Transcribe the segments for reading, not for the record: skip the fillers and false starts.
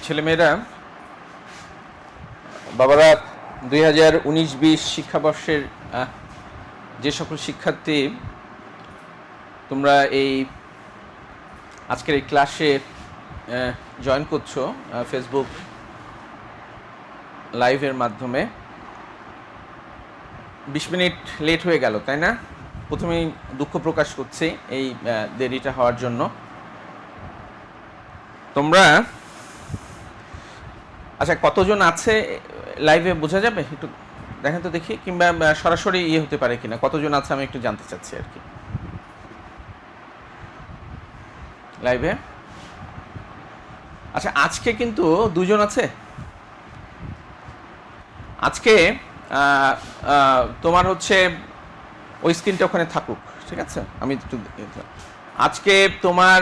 ছেলেমেয়েরা, বাবারা, 2019-20 শিক্ষাবর্ষের যে সকল শিক্ষার্থী তোমরা এই আজকের এই ক্লাসে জয়েন করছো ফেসবুক লাইভের মাধ্যমে, 20 মিনিট লেট হয়ে গেল, তাই না? প্রথমেই দুঃখ প্রকাশ করছি এই দেরিটা হওয়ার জন্য। তোমরা আচ্ছা কতজন আছে লাইভে বোঝা যাবে? একটু দেখেন তো দেখি, কিংবা সরাসরি হতে পারে কিনা, কতজন আছে আমি একটু জানতে চাচ্ছি আর কি লাইভে। আচ্ছা আজকে কিন্তু দুজন আছে। আজকে তোমার হচ্ছে ওই স্ক্রিনটা ওখানে থাকুক, ঠিক আছে? আমি একটু আজকে তোমার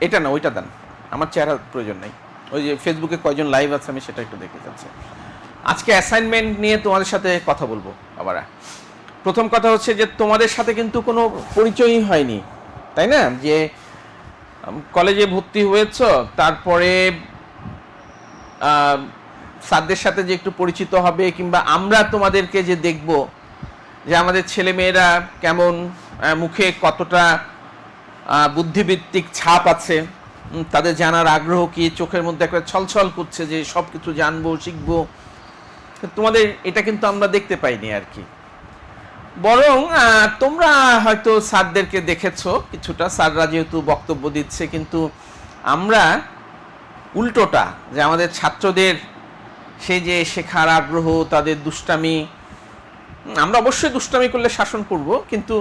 এটা না ওইটা দেন, আমার চেহারা প্রয়োজন নেই। ওই যে ফেসবুকে কয়জন লাইভ আছে আমি সেটা একটু দেখতে চাচ্ছি। আজকে অ্যাসাইনমেন্ট নিয়ে তোমাদের সাথে কথা বলবো। আবার প্রথম কথা হচ্ছে যে তোমাদের সাথে কিন্তু কোনো পরিচয়ই হয়নি, তাই না? যে কলেজে ভর্তি হয়েছ, তারপরে স্যারদের সাথে যে একটু পরিচিত হবে, কিংবা আমরা তোমাদেরকে যে দেখব যে আমাদের ছেলেমেয়েরা কেমন, মুখে কতটা বুদ্ধিবৃত্তিক ছাপ আছে, তাদের জানার আগ্রহ কি, চোখের মধ্যে একটা ছলছল করছে যে সব কিছু জানবো শিখবো, তোমাদের এটা কিন্তু আমরা দেখতে পাইনি আর কি। বরং তোমরা হয়তো স্যারদেরকে দেখেছো কিছুটা, স্যাররা যেহেতু বক্তব্য দিচ্ছে, কিন্তু আমরা উল্টোটা, যে আমাদের ছাত্রদের সেই যে শেখার আগ্রহ, তাদের দুষ্টামি, আমরা অবশ্যই দুষ্টামি করলে শাসন করব, কিন্তু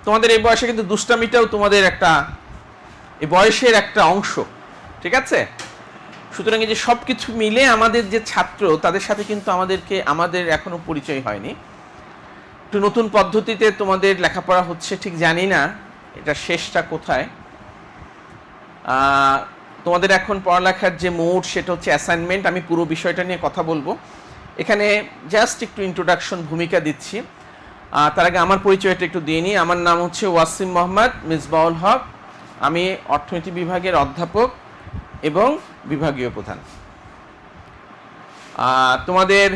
তোমাদের এই বয়সে কিন্তু দুষ্টামিটাও তোমাদের একটা এই বয়সের একটা অংশ, ঠিক আছে? সুতরাং এই যে সব কিছু মিলে আমাদের যে ছাত্র, তাদের সাথে কিন্তু আমাদের এখনো পরিচয় হয়নি। একটু নতুন পদ্ধতিতে তোমাদের লেখাপড়া হচ্ছে, ঠিক জানি না এটা শেষটা কোথায়। তোমাদের এখন পড়ালেখার যে মোড সেটা হচ্ছে অ্যাসাইনমেন্ট। আমি পুরো বিষয়টা নিয়ে কথা বলবো, এখানে জাস্ট একটু ইন্ট্রোডাকশন ভূমিকা দিচ্ছি। তার আগে আমার পরিচয়টা একটু দিয়ে নিই। আমার নাম হচ্ছে ওয়াসিম মোহাম্মদ মিসবাউল হক, আমি অর্থনীতি বিভাগের অধ্যাপক এবং বিভাগীয় প্রধান। তোমাদের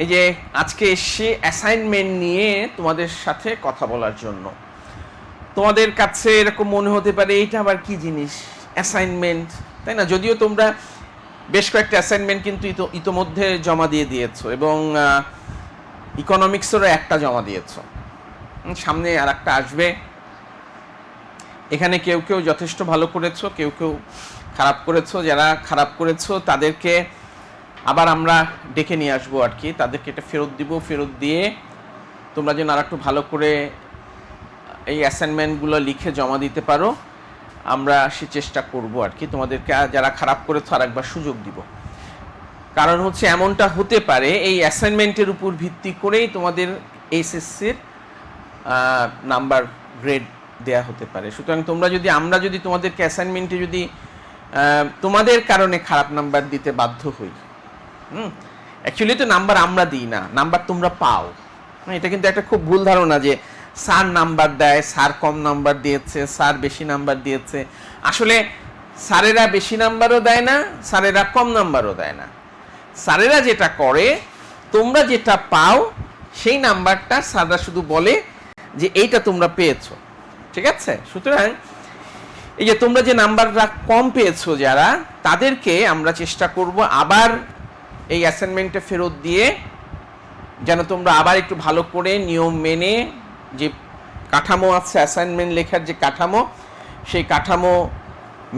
এই যে আজকে এসে অ্যাসাইনমেন্ট নিয়ে তোমাদের সাথে কথা বলার জন্য। তোমাদের কাছে এরকম মনে হতে পারে এইটা আবার কি জিনিস অ্যাসাইনমেন্ট, তাই না? যদিও তোমরা বেশ কয়েকটা অ্যাসাইনমেন্ট কিন্তু ইতোমধ্যে জমা দিয়ে দিয়েছো, এবং ইকোনমিক্সেরও একটা জমা দিয়েছো, সামনে আর একটা আসবে। এখানে কেউ কেউ যথেষ্ট ভালো করেছো, কেউ কেউ খারাপ করেছো। যারা খারাপ করেছো তাদেরকে আবার আমরা ডেকে নিয়ে আসবো আর কি, তাদেরকে এটা ফেরত দিব। ফেরত দিয়ে তোমরা যেন আর একটু ভালো করে এই অ্যাসাইনমেন্টগুলো লিখে জমা দিতে পারো, আমরা সে চেষ্টা করব আর কি। তোমাদেরকে যারা খারাপ করেছো আর একবার সুযোগ দিব। কারণ হচ্ছে এমনটা হতে পারে এই অ্যাসাইনমেন্টের উপর ভিত্তি করেই তোমাদের এইচএসসির নাম্বার গ্রেড দেয়া হতে পারে। সুতরাং আমরা যদি তোমাদেরকে অ্যাসাইনমেন্টে যদি তোমাদের কারণে খারাপ নাম্বার দিতে বাধ্য হই, অ্যাকচুয়ালি তো নাম্বার আমরা দিই না, নাম্বার তোমরা পাও। এটা কিন্তু একটা খুব ভুল ধারণা যে স্যার নাম্বার দেয়, স্যার কম নাম্বার দিয়েছে, স্যার বেশি নাম্বার দিয়েছে। আসলে স্যারেরা বেশি নাম্বারও দেয় না, স্যারেরা কম নাম্বারও দেয় না। স্যারেরা যেটা করে, তোমরা যেটা পাও সেই নাম্বারটা স্যাররা শুধু বলে যে এইটা তোমরা পেয়েছো, ঠিক আছে? সুতরাং এই যে তোমরা যে নাম্বারটা কম পেয়েছো যারা, তাদেরকে আমরা চেষ্টা করব আবার এই অ্যাসাইনমেন্টে ফেরত দিয়ে যেন তোমরা আবার একটু ভালো করে নিয়ম মেনে, যে কাঠামো আছে অ্যাসাইনমেন্ট লেখার যে কাঠামো, সেই কাঠামো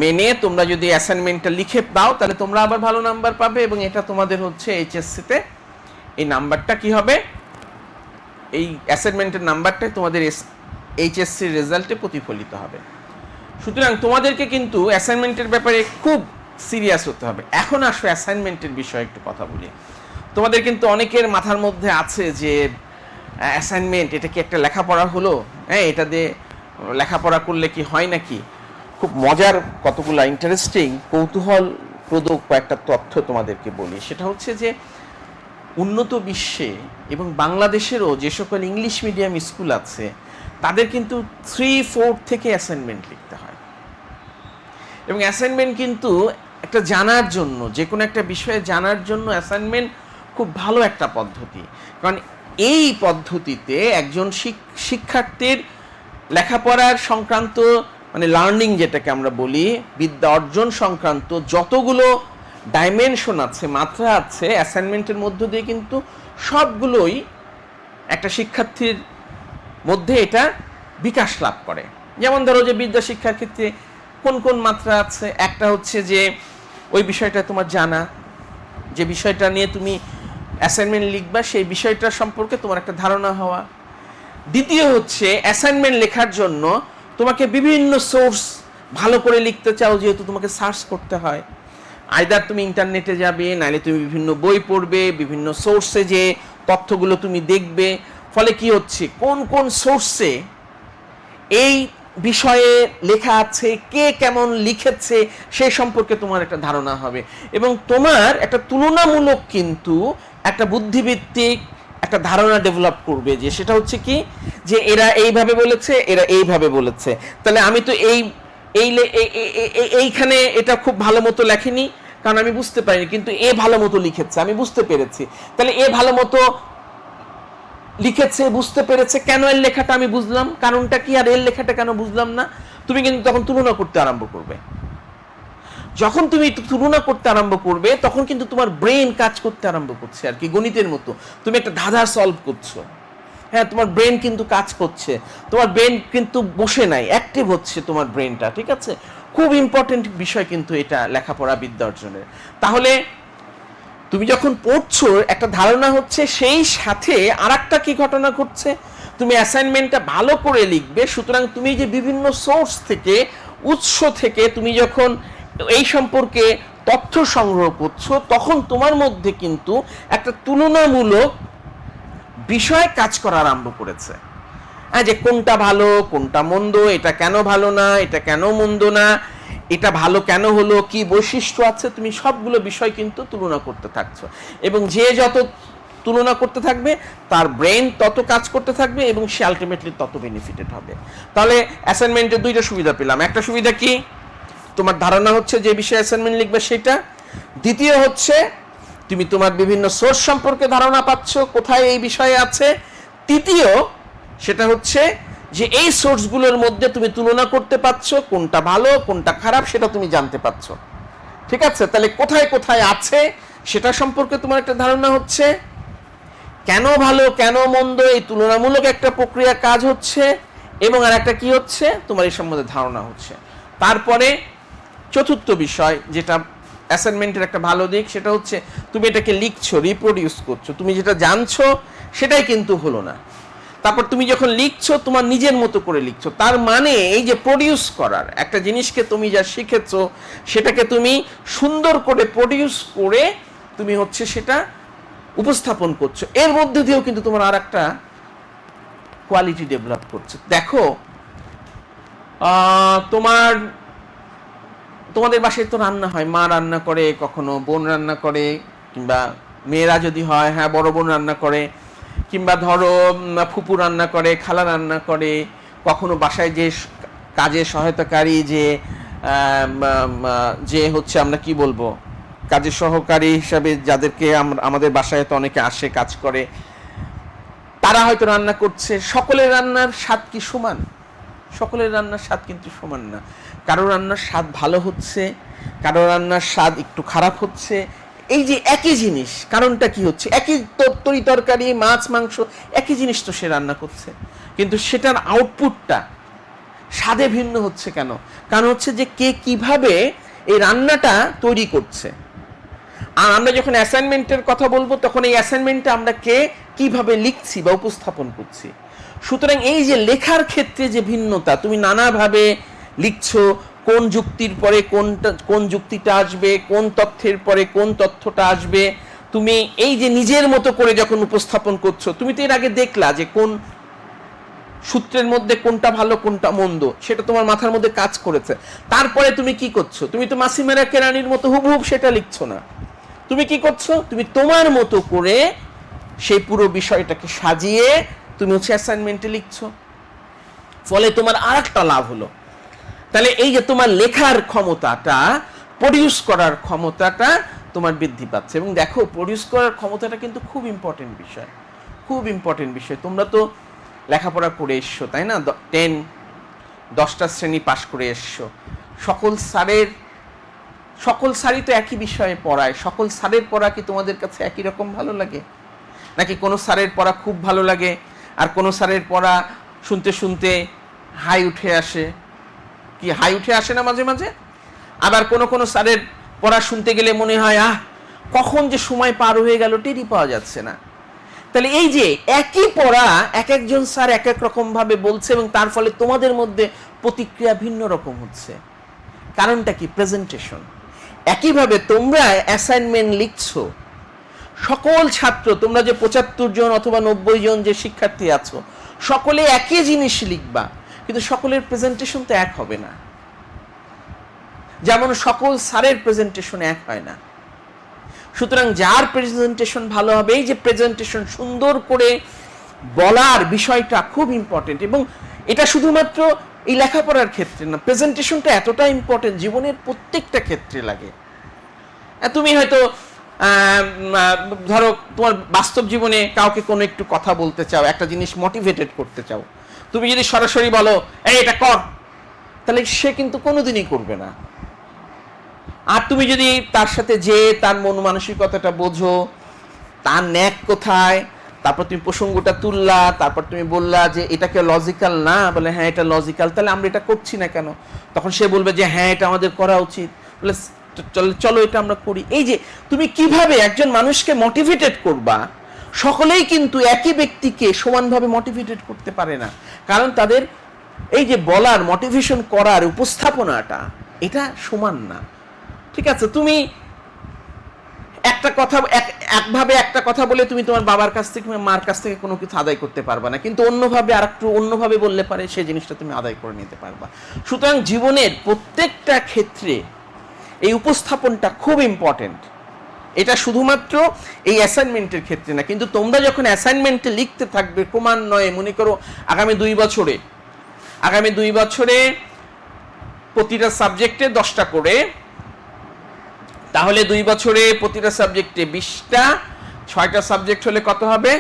মেনে তোমরা যদি অ্যাসাইনমেন্টটা লিখে দাও, তাহলে তোমরা আবার ভালো নাম্বার পাবে, এবং এটা তোমাদের হচ্ছে এইচএসসিতে এই নাম্বারটা কি হবে, এই অ্যাসাইনমেন্টের নাম্বারটাই তোমাদের এইচএসসির রেজাল্টে প্রতিফলিত হবে। সুতরাং তোমাদেরকে কিন্তু অ্যাসাইনমেন্টের ব্যাপারে খুব সিরিয়াস হতে হবে। এখন আসো অ্যাসাইনমেন্টের বিষয়ে একটু কথা বলি। তোমাদের কিন্তু অনেকের মাথার মধ্যে আছে যে অ্যাসাইনমেন্ট এটা কি একটা লেখাপড়া হলো, হ্যাঁ এটা দিয়ে লেখাপড়া করলে কি হয় নাকি? খুব মজার কতগুলো ইন্টারেস্টিং কৌতূহলপ্রদ কয়েকটা তথ্য তোমাদেরকে বলি। সেটা হচ্ছে যে উন্নত বিশ্বে এবং বাংলাদেশেরও যে সকল ইংলিশ মিডিয়াম স্কুল আছে, তাদের কিন্তু 3/4 থেকে অ্যাসাইনমেন্ট লিখতে হয়। এবং অ্যাসাইনমেন্ট কিন্তু একটা জানার জন্য, যে কোনো একটা বিষয়ে জানার জন্য অ্যাসাইনমেন্ট খুব ভালো একটা পদ্ধতি। কারণ এই পদ্ধতিতে একজন শিক্ষার্থীর লেখাপড়ার সংক্রান্ত মানে লার্নিং যেটাকে আমরা বলি, বিদ্যা অর্জন সংক্রান্ত যতগুলো ডাইমেনশন আছে, মাত্রা আছে, অ্যাসাইনমেন্টের মধ্য দিয়ে কিন্তু সবগুলোই একটা শিক্ষার্থীর মধ্যে এটা বিকাশ লাভ করে। যেমন ধরো যে বিদ্যা শিক্ষার ক্ষেত্রে কোন কোন মাত্রা আছে, একটা হচ্ছে যে ওই বিষয়টা তোমার জানা, যে বিষয়টা নিয়ে তুমি অ্যাসাইনমেন্ট লিখবা সেই বিষয়টা সম্পর্কে তোমার একটা ধারণা হওয়া। দ্বিতীয় হচ্ছে অ্যাসাইনমেন্ট লেখার জন্য তোমাকে বিভিন্ন সোর্স ভালো করে লিখতে চাও, যেহেতু তোমাকে সার্চ করতে হয়, আইদার তুমি ইন্টারনেটে যাবে, নাহলে তুমি বিভিন্ন বই পড়বে, বিভিন্ন সোর্সে যে তথ্যগুলো তুমি দেখবে। ফলে কি হচ্ছে, কোন কোন সোর্সে এই বিষয়ে লেখা আছে, কে কেমন লিখেছে সেই সম্পর্কে তোমার একটা ধারণা হবে, এবং তোমার একটা তুলনামূলক কিন্তু একটা বুদ্ধিভিত্তিক একটা ধারণা ডেভেলপ করবে, যে সেটা হচ্ছে কি, যে এরা এইভাবে বলেছে, এরা এইভাবে বলেছে, তাহলে আমি তো এইখানে এটা খুব ভালো মতো লেখেনি, কারণ আমি বুঝতে পারিনি, কিন্তু এ ভালো মতো লিখেছে, আমি বুঝতে পেরেছি, তাহলে এ ভালো মতো লিখেছে, বুঝতে পেরেছে, কেন এর লেখাটা আমি বুঝলাম, কারণটা কি, আর এর লেখাটা কেন বুঝলাম না। তুমি কিন্তু তখন তুলনা করতে আরম্ভ করবে। যখন তুমি তুলনা করতে আরম্ভ করবে তখন কিন্তু তোমার ব্রেন কাজ করতে আরম্ভ করছে, আর কি গণিতের মতো তুমি একটা ধাঁধা সলভ করছো। হ্যাঁ, তোমার ব্রেন কিন্তু কাজ করছে, তোমার ব্রেন কিন্তু বসে নাই, অ্যাক্টিভ হচ্ছে তোমার ব্রেনটা, ঠিক আছে। খুব ইম্পর্টেন্ট বিষয় কিন্তু এটা লেখাপড়া বিদ্যা অর্জনের। তাহলে তুমি যখন পড়ছো একটা ধারণা হচ্ছে, সেই সাথে আর একটা কি ঘটনা ঘটছে, তুমি অ্যাসাইনমেন্টটা ভালো করে লিখবে। সুতরাং তুমি যে বিভিন্ন সোর্স থেকে, উৎস থেকে তুমি যখন এই সম্পর্কে তথ্য সংগ্রহ করছো, তখন তোমার মধ্যে কিন্তু একটা তুলনামূলক বিষয় কাজ করা আরম্ভ করেছে। হ্যাঁ, যে কোনটা ভালো, কোনটা মন্দ, এটা কেন ভালো না, এটা কেন মন্দ না, এটা ভালো কেন হলো, কি বৈশিষ্ট্য আছে, তুমি সবগুলো বিষয় কিন্তু তুলনা করতে থাকছো, এবং যে যত তুলনা করতে থাকবে তার ব্রেন তত কাজ করতে থাকবে, এবং সে আলটিমেটলি তত বেনিফিটেড হবে। তাহলে অ্যাসাইনমেন্টের দুইটা সুবিধা পেলাম। একটা সুবিধা কি, তোমার ধারণা হচ্ছে যে বিষয়ে অ্যাসাইনমেন্ট লিখবে সেটা। দ্বিতীয় হচ্ছে তুমি তোমার বিভিন্ন সোর্স সম্পর্কে ধারণা পাচ্ছ, কোথায় এই বিষয়ে আছে। তৃতীয় সেটা হচ্ছে যে এই সোর্সগুলোর মধ্যে তুমি তুলনা করতে পারছো, কোনটা ভালো কোনটা খারাপ সেটা তুমি জানতে পারছো, ঠিক আছে। তাহলে কোথায় কোথায় আছে সেটা সম্পর্কে তোমার একটা ধারণা হচ্ছে, কেন ভালো কেন মন্দ এই তুলনামূলক একটা প্রক্রিয়া কাজ হচ্ছে, এবং আর একটা কি হচ্ছে, তোমার এই সম্বন্ধে ধারণা হচ্ছে। তারপরে চতুর্থ বিষয় যেটা অ্যাসাইনমেন্টের একটা ভালো দিক, সেটা হচ্ছে তুমি এটাকে লিখছো, রিপ্রোডিউস করছো, তুমি যেটা জানছো সেটাই কিন্তু হলো না। তারপর তুমি যখন লিখছো তোমার নিজের মতো করে লিখছো, তার মানে এই যে প্রডিউস করার একটা জিনিসকে তুমি যা শিখেছো সেটাকে তুমি সুন্দর করে প্রডিউস করে তুমি হচ্ছে সেটা উপস্থাপন করছো, এর মধ্যে দিয়েও কিন্তু তোমার আর একটা কোয়ালিটি ডেভেলপ করছে। দেখো তোমাদের বাসায় তো রান্না হয়, মা রান্না করে, কখনো বোন রান্না করে, কিংবা মেয়েরা যদি হয়, হ্যাঁ বড় বোন রান্না করে, কিংবা ধরো ফুপু রান্না করে, খালা রান্না করে, কখনো বাসায় যে কাজে সহায়তাকারী যে হচ্ছে আমরা কি বলবো, কাজের সহকারী হিসাবে যাদেরকে আমাদের বাসায় তো অনেকে আসে কাজ করে, তারা হয়তো রান্না করছে। সকলের রান্নার স্বাদ কি সমান? সকলের রান্নার স্বাদ কিন্তু সমান না। কারো রান্নার স্বাদ ভালো হচ্ছে, কারো রান্নার স্বাদ একটু খারাপ হচ্ছে। এই যে একই জিনিস, কারণটা কি হচ্ছে, একই তরি তরকারি মাছ মাংস একই জিনিস তো সে রান্না করছে, কিন্তু সেটার আউটপুটটা স্বাদে ভিন্ন হচ্ছে কেন? কারণ হচ্ছে যে কে কিভাবে এই রান্নাটা তৈরি করছে। আর আমরা যখন অ্যাসাইনমেন্টের কথা বলবো তখন এই অ্যাসাইনমেন্টটা আমরা কে কিভাবে লিখছি বা উপস্থাপন করছি। সুতরাং এই যে লেখার ক্ষেত্রে যে ভিন্নতা, তুমি নানাভাবে লিখছো, কোন যুক্তির পরে কোন যুক্তিটা আসবে, কোন তথ্যের পরে কোন তথ্যটা আসবে, তুমি এই যে নিজের মতো করে যখন উপস্থাপন করছো, তুমি তো এর আগে দেখলা যে কোন সূত্রের মধ্যে কোনটা ভালো কোনটা মন্দ, সেটা তোমার মাথার মধ্যে কাজ করেছে। তারপরে তুমি কি করছো, তুমি তো মাসিমেরা কেরানির মতো হুবহুব সেটা লিখছো না, তুমি কি করছো, তুমি তোমার মতো করে সেই পুরো বিষয়টাকে সাজিয়ে তুমি হচ্ছে অ্যাসাইনমেন্টে লিখছো। ফলে তোমার আর একটা লাভ হলো, তাহলে এই যে তোমার লেখার ক্ষমতাটা, প্রডিউস করার ক্ষমতাটা তোমার বৃদ্ধি পাচ্ছে। এবং দেখো, প্রডিউস করার ক্ষমতাটা কিন্তু খুব ইম্পর্টেন্ট বিষয়, খুব ইম্পর্টেন্ট বিষয়। তোমরা তো লেখাপড়া করে এসছো, তাই না? 10টা শ্রেণী পাশ করে এসছো। সকল স্যারই তো একই বিষয়ে পড়ায়। সকল স্যারের পড়া কি তোমাদের কাছে একই রকম ভালো লাগে? নাকি কোনো স্যারের পড়া খুব ভালো লাগে, আর কোনো স্যারের পড়া শুনতে শুনতে হাই উঠে আসে? কি হাই উঠে আসে না মাঝে মাঝে? আবার কোনো স্যারের পড়া শুনতে গেলে মনে হয় কখন যে সময় পার হয়ে গেল টেরই পাওয়া যাচ্ছে না। তাহলে এই যে একই পড়া এক একজন স্যার এক এক রকম ভাবে বলছে, এবং তার ফলে তোমাদের মধ্যে প্রতিক্রিয়া ভিন্ন রকম হচ্ছে। কারণটা কি? প্রেজেন্টেশন। একইভাবে তোমরা অ্যাসাইনমেন্ট লিখছো, সকল ছাত্র, তোমরা যে 75 জন অথবা 90 জন যে শিক্ষার্থী আছো, সকলে একই জিনিস লিখবা, কিন্তু সকলের প্রেজেন্টেশন তো এক হবে না। যেমন সকল স্যারের প্রেজেন্টেশন এক হয় না। সুতরাং যার প্রেজেন্টেশন ভালো হবে, এই যে প্রেজেন্টেশন সুন্দর করে বলার বিষয়টা খুব ইম্পর্টেন্ট। এবং এটা শুধুমাত্র এই লেখাপড়ার ক্ষেত্রে না, প্রেজেন্টেশনটা এতটা ইম্পর্টেন্ট, জীবনের প্রত্যেকটা ক্ষেত্রে লাগে। তুমি হয়তো ধরো তোমার বাস্তব জীবনে কাউকে কোনো একটু কথা বলতে চাও, একটা জিনিস মোটিভেটেড করতে চাও, তুমি যদি সরাসরি বলো এটা কর, তাহলে সে কিন্তু কোনোদিনই করবে না। আর তুমি যদি তার সাথে যে তার মন মানসিকতাটা বোঝো, তার ন্যাক কোথায়, তারপর তুমি প্রসঙ্গটা তুললা, তারপর তুমি বললা যে এটাকে লজিক্যাল না, বলে হ্যাঁ এটা লজিক্যাল, তাহলে আমরা এটা করছি না কেন? তখন সে বলবে যে হ্যাঁ এটা আমাদের করা উচিত, বলে চলো এটা আমরা করি। এই যে তুমি কিভাবে একজন মানুষকে মোটিভেটেড করবা, সকলেই কিন্তু একই ব্যক্তিকে সমানভাবে মোটিভেটেড করতে পারে না, কারণ তাদের এই যে বলার, মোটিভেশন করার উপস্থাপনাটা এটা সমান না। ঠিক আছে, তুমি একভাবে একটা কথা বলে তুমি তোমার বাবার কাছ থেকে, মার কাছ থেকে কোনো কিছু আদায় করতে পারবা না, কিন্তু অন্যভাবে বললে পারে সেই জিনিসটা তুমি আদায় করে নিতে পারবা। সুতরাং জীবনের প্রত্যেকটা ক্ষেত্রে এই উপস্থাপনটা খুব ইম্পর্টেন্ট। এটা শুধুমাত্র এই অ্যাসাইনমেন্টের ক্ষেত্রে না, কিন্তু তোমরা যখন অ্যাসাইনমেন্টে লিখতে থাকবে ক্রমান্বয়ে, মনে করো আগামী 2 বছরে প্রতিটা সাবজেক্টে 10টা করে, তাহলে 2 বছরে প্রতিটা সাবজেক্টে 20টা, 6টা সাবজেক্ট হলে কত হবে?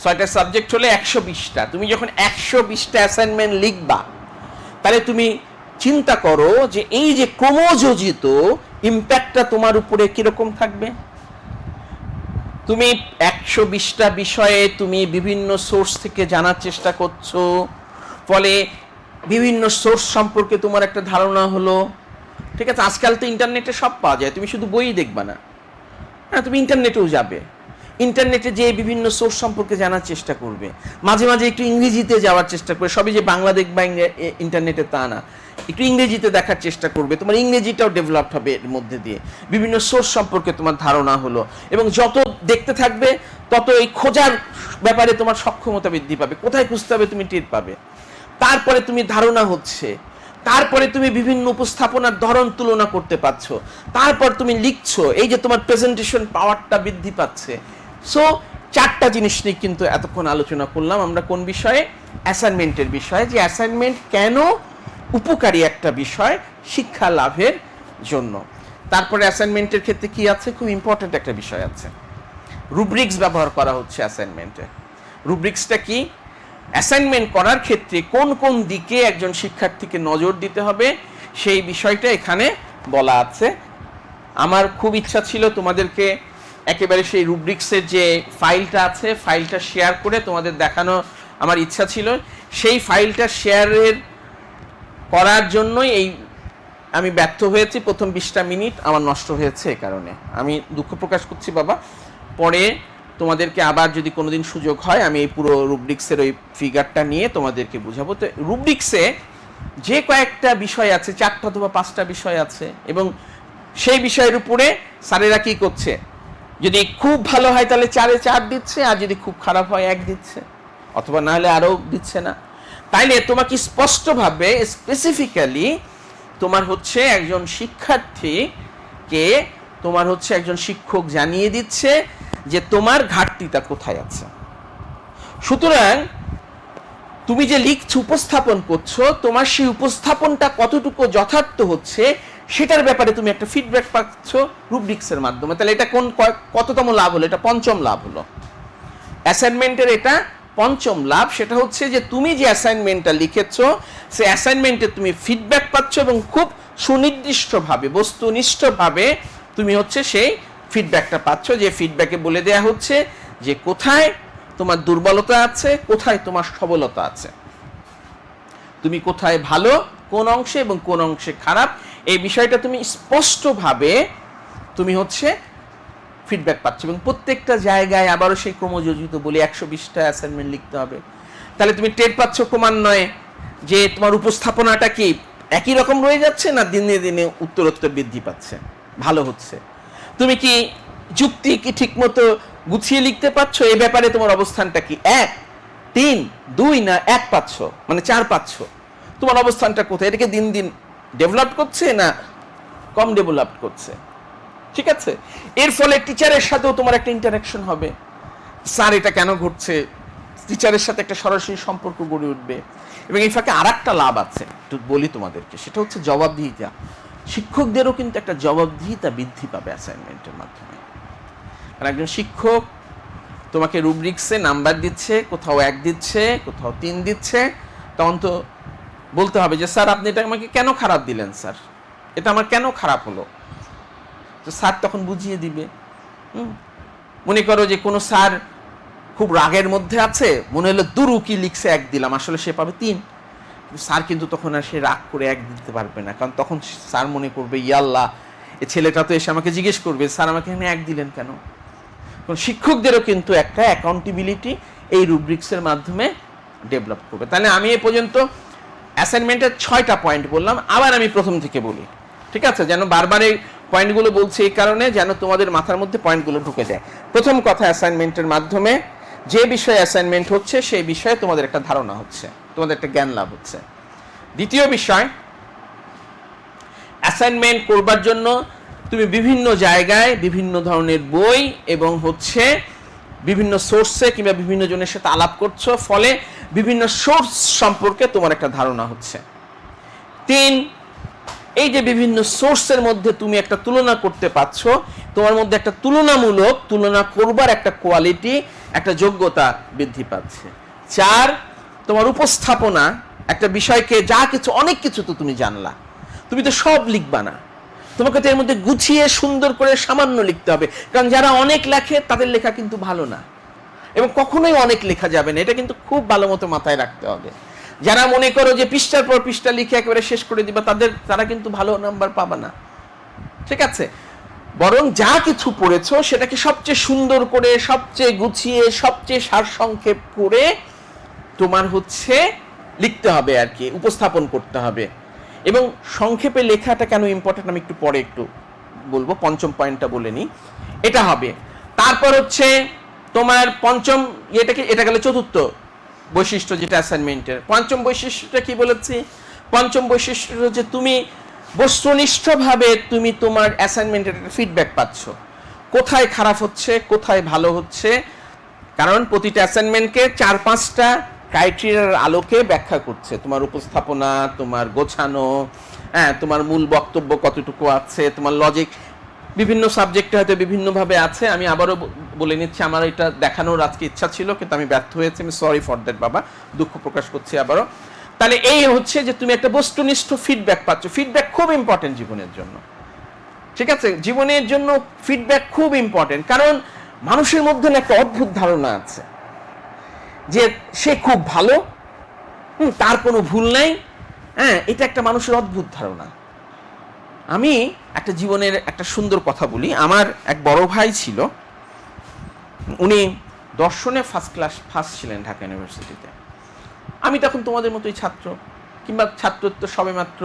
6টা সাবজেক্ট হলে 120টা। তুমি যখন 120টা অ্যাসাইনমেন্ট লিখবা, তাহলে তুমি চিন্তা করো যে এই যে ক্রমযোজিত ইম্প্যাক্টটা তোমার উপরে কিরকম থাকবে। তুমি 120টা বিষয়ে তুমি বিভিন্ন সোর্স থেকে জানার চেষ্টা করছো, ফলে বিভিন্ন সোর্স সম্পর্কে তোমার একটা ধারণা হলো। ঠিক আছে, আজকাল তো ইন্টারনেটে সব পাওয়া যায়, তুমি শুধু বই দেখবা না, হ্যাঁ তুমি ইন্টারনেটেও যাবে, ইন্টারনেটে যে বিভিন্ন সোর্স সম্পর্কে জানার চেষ্টা করবে, মাঝে মাঝে একটু ইংরেজিতে যাওয়ার চেষ্টা করবে, সবই যে বাংলা দেখবা ইন্টারনেটে তা না, একটু ইংরেজিতে দেখার চেষ্টা করবে, তোমার ইংরেজিটাও ডেভেলপ হবে এর মধ্যে দিয়ে, বিভিন্ন সোর্স সম্পর্কে তোমার ধারণা হলো, এবং যত দেখতে থাকবে তত এই খোঁজার ব্যাপারে তোমার সক্ষমতা বৃদ্ধি পাবে, কোথায় খুঁজতে হবে তুমি টের পাবে। তারপরে তুমি ধারণা হচ্ছে, তারপরে তুমি বিভিন্ন উপস্থাপনার ধরন তুলনা করতে পারছো, তারপর তুমি লিখছো, এই যে তোমার প্রেজেন্টেশন পাওয়ারটা বৃদ্ধি পাচ্ছে। সো 4টা জিনিস নিয়ে কিন্তু এতক্ষণ আলোচনা করলাম আমরা। কোন বিষয়ে? অ্যাসাইনমেন্টের বিষয়ে, যে অ্যাসাইনমেন্ট কেন উপকারী একটা বিষয় শিক্ষা লাভের জন্য। তারপরে অ্যাসাইনমেন্টের ক্ষেত্রে কি আছে? খুব ইম্পর্টেন্ট একটা বিষয় আছে, রুব্রিক্স ব্যবহার করা হচ্ছে অ্যাসাইনমেন্টে। রুব্রিক্সটা কি? অ্যাসাইনমেন্ট করার ক্ষেত্রে কোন কোন দিকে একজন শিক্ষার্থীকে নজর দিতে হবে সেই বিষয়টা এখানে বলা আছে। আমার খুব ইচ্ছা ছিল তোমাদেরকে একেবারে সেই রুব্রিক্সের যে ফাইলটা আছে, ফাইলটা শেয়ার করে তোমাদের দেখানো আমার ইচ্ছা ছিল। সেই ফাইলটা শেয়ারের করার জন্যই আমি ব্যর্থ হয়েছি। প্রথম 20টা মিনিট আমার নষ্ট হয়েছে, এ কারণে আমি দুঃখ প্রকাশ করছি বাবা। পরে তোমাদেরকে আবার যদি কোনোদিন সুযোগ হয়, আমি এই পুরো রুব্রিক্সের ওই ফিগারটা নিয়ে তোমাদেরকে বুঝাবো। তো রুব্রিক্সে যে কয়েকটা বিষয় আছে, 4টা অথবা 5টা বিষয় আছে, এবং সেই বিষয়ের উপরে স্যারেরা কি করছে, যদি খুব ভালো হয় তাহলে 4-এ 4 দিচ্ছে, আর যদি খুব খারাপ হয় 1 দিচ্ছে, অথবা না হলে আরও দিচ্ছে না। তাইলে তোমাকে স্পষ্টভাবে স্পেসিফিক্যালি তোমার হচ্ছে একজন শিক্ষার্থীকে তোমার হচ্ছে একজন শিক্ষক জানিয়ে দিচ্ছে যে তোমার ঘাটতিটা কোথায় আছে। সুতরাং তুমি যে লিখছো, উপস্থাপন করছো, তোমার সেই উপস্থাপনটা কতটুকু যথার্থ হচ্ছে সেটার ব্যাপারে তুমি একটা ফিডব্যাক পাচ্ছ রুব্রিক্সের মাধ্যমে। তাহলে এটা কততম লাভ হলো? এটা পঞ্চম লাভ হলো অ্যাসাইনমেন্টের। এটা পঞ্চম লাভ, সেটা হচ্ছে যে তুমি যে অ্যাসাইনমেন্টটা লিখেছো সেই অ্যাসাইনমেন্টে তুমি ফিডব্যাক পাচ্ছ এবং খুব সুনির্দিষ্টভাবে, বস্তুনিষ্ঠভাবে তুমি হচ্ছে সেই ফিডব্যাকটা পাচ্ছ, যে ফিডব্যাকে বলে দেয়া হচ্ছে যে কোথায় তোমার দুর্বলতা আছে, কোথায় তোমার সবলতা আছে, তুমি কোথায় ভালো কোন অংশে এবং কোন অংশে খারাপ, এই বিষয়টা তুমি স্পষ্টভাবে তুমি হচ্ছে ফিডব্যাক পাচ্ছ। এবং প্রত্যেকটা জায়গায় আবারও সেই ক্রমযোজিত বলি 120টা অ্যাসাইনমেন্ট লিখতে হবে। তাহলে তুমি টের পাচ্ছ ক্রমান্বয়ে যে তোমার উপস্থাপনাটা কি একই রকম রয়ে যাচ্ছে, না দিনে দিনে উত্তরোত্তর বৃদ্ধি পাচ্ছে, ভালো হচ্ছে। তুমি কি যুক্তি কি ঠিকমতো গুছিয়ে লিখতে পাচ্ছ, এই ব্যাপারে তোমার অবস্থানটা কি 1, 3, 2 না 1 পাচ্ছ, মানে 4 পাচ্ছ, তোমার অবস্থানটা কোথায়? এটাকে দিন দিন ডেভেলপ করছে না কম ডেভেলপ করছে? ঠিক আছে, এর ফলে টিচারের সাথেও তোমার একটা ইন্টারাকশন হবে, স্যার এটা কেন ঘটছে, টিচারের সাথে একটা সরাসরি সম্পর্ক গড়ে উঠবে। এবং এই ফাঁকে আর একটা লাভ আছে, একটু বলি তোমাদেরকে, সেটা হচ্ছে জবাবদিহিতা। শিক্ষকদেরও কিন্তু একটা জবাবদিহিতা বৃদ্ধি পাবে অ্যাসাইনমেন্টের মাধ্যমে। কারণ একজন শিক্ষক তোমাকে রুব্রিক্সে নাম্বার দিচ্ছে, কোথাও 1 দিচ্ছে, কোথাও 3 দিচ্ছে, তখন তো বলতে হবে যে স্যার আপনি এটা আমাকে কেন খারাপ দিলেন, স্যার এটা আমার কেন খারাপ হলো। তো স্যার তখন বুঝিয়ে দিবে। মনে করো যে কোনো স্যার খুব রাগের মধ্যে আছে, মনে হলো দুরু কি লিখছে 1 দিলাম, আসলে সে পাবে 3। স্যার কিন্তু তখন আর সে রাগ করে 1 দিতে পারবে না, কারণ তখন স্যার মনে করবে ইয়াল্লাহ এ ছেলেটা তো এসে আমাকে জিজ্ঞেস করবে স্যার আমাকে এখানে 1 দিলেন কেন। কারণ শিক্ষকদেরও কিন্তু একটা অ্যাকাউন্টেবিলিটি এই রুব্রিক্সের মাধ্যমে ডেভেলপ করবে। তাহলে আমি এ পর্যন্ত অ্যাসাইনমেন্টের 6টা পয়েন্ট বললাম, আবার আমি প্রথম থেকে বলি, ঠিক আছে, যেন বারবার এই পয়েন্টগুলো বলছি এই কারণে যেন তোমাদের মাথার মধ্যে পয়েন্টগুলো ঢুকে যায়। প্রথম কথা, অ্যাসাইনমেন্টের মাধ্যমে যে বিষয়ে অ্যাসাইনমেন্ট হচ্ছে সেই বিষয়ে তোমাদের একটা ধারণা হচ্ছে, তোমাদের একটা জ্ঞান লাভ হচ্ছে। দ্বিতীয় বিষয়, অ্যাসাইনমেন্ট করবার জন্য তুমি বিভিন্ন জায়গায় বিভিন্ন ধরনের বই এবং হচ্ছে বিভিন্ন সোর্সে কিংবা বিভিন্ন জনের সাথে আলাপ করছো, ফলে বিভিন্ন সোর্স সম্পর্কে তোমার একটা ধারণা হচ্ছে। 3, এই যে বিভিন্ন সোর্সের মধ্যে তুমি একটা তুলনা করতে পারছো, তোমার মধ্যে একটা তুলনা করবার একটা কোয়ালিটি, একটা যোগ্যতা বৃদ্ধি পাচ্ছে। 4, তোমার উপস্থাপনা, একটা বিষয়কে যা কিছু অনেক কিছু তো তুমি জানলা, তুমি তো সব লিখবা না, তোমাকে তো এর মধ্যে গুছিয়ে সুন্দর করে সামান্য লিখতে হবে। কারণ যারা অনেক লেখে তাদের লেখা কিন্তু ভালো না, এবং কখনোই অনেক লেখা যাবে না, এটা কিন্তু খুব ভালো মতো মাথায় রাখতে হবে। যারা মনে করো যে পৃষ্ঠার পর পৃষ্ঠা লিখে একেবারে শেষ করে দিবা, তারা কিন্তু ভালো নাম্বার পাবে না, ঠিক আছে। বরং যা কিছু পড়েছো সেটাকে সবচেয়ে সুন্দর করে, সবচেয়ে গুছিয়ে, সবচেয়ে সারসংক্ষেপ করে তোমার হচ্ছে লিখতে হবে আর কি, উপস্থাপন করতে হবে। এবং সংক্ষেপে লেখাটা কেন ইম্পর্টেন্ট আমি একটু পরে একটু বলবো, পঞ্চম পয়েন্টটা বলে নিই, এটা হবে। তারপর হচ্ছে তোমার পঞ্চম এটা গেল চতুর্থ বৈশিষ্ট্য, যেটা অ্যাসাইনমেন্টের। পঞ্চম বৈশিষ্ট্যটা কি বলেছি? পঞ্চম বৈশিষ্ট্য হচ্ছে তুমি বস্তুনিষ্ঠভাবে তুমি তোমার অ্যাসাইনমেন্টের ফিডব্যাক পাচ্ছ, কোথায় খারাপ হচ্ছে, কোথায় ভালো হচ্ছে। কারণ প্রতিটা অ্যাসাইনমেন্টকে 4-5টা ক্রাইটেরিয়ার আলোকে ব্যাখ্যা করছে, তোমার উপস্থাপনা, তোমার গোছানো, হ্যাঁ, তোমার মূল বক্তব্য কতটুকু আছে, তোমার লজিক বিভিন্ন সাবজেক্টে হয়তো বিভিন্নভাবে আছে। আমি আবারও বলে নিচ্ছি, আমার এটা দেখানোর আজকে ইচ্ছা ছিল কিন্তু আমি ব্যর্থ হয়েছি, আমি সরি ফর দ্যাট বাবা, দুঃখ প্রকাশ করছি আবারও। তাহলে এই হচ্ছে যে তুমি একটা বস্তুনিষ্ঠ ফিডব্যাক পাচ্ছ। ফিডব্যাক খুব ইম্পর্টেন্ট জীবনের জন্য, ঠিক আছে, জীবনের জন্য ফিডব্যাক খুব ইম্পর্টেন্ট। কারণ মানুষের মধ্যে একটা অদ্ভুত ধারণা আছে যে সে খুব ভালো, তার কোনো ভুল নাই, হ্যাঁ, এটা একটা মানুষের অদ্ভুত ধারণা। আমি একটা জীবনের একটা সুন্দর কথা বলি। আমার এক বড় ভাই ছিল, উনি দর্শনে ফার্স্ট ছিলেন ঢাকা ইউনিভার্সিটিতে। আমি তখন তোমাদের মতোই ছাত্র, কিংবা ছাত্রত্ব সবে মাত্র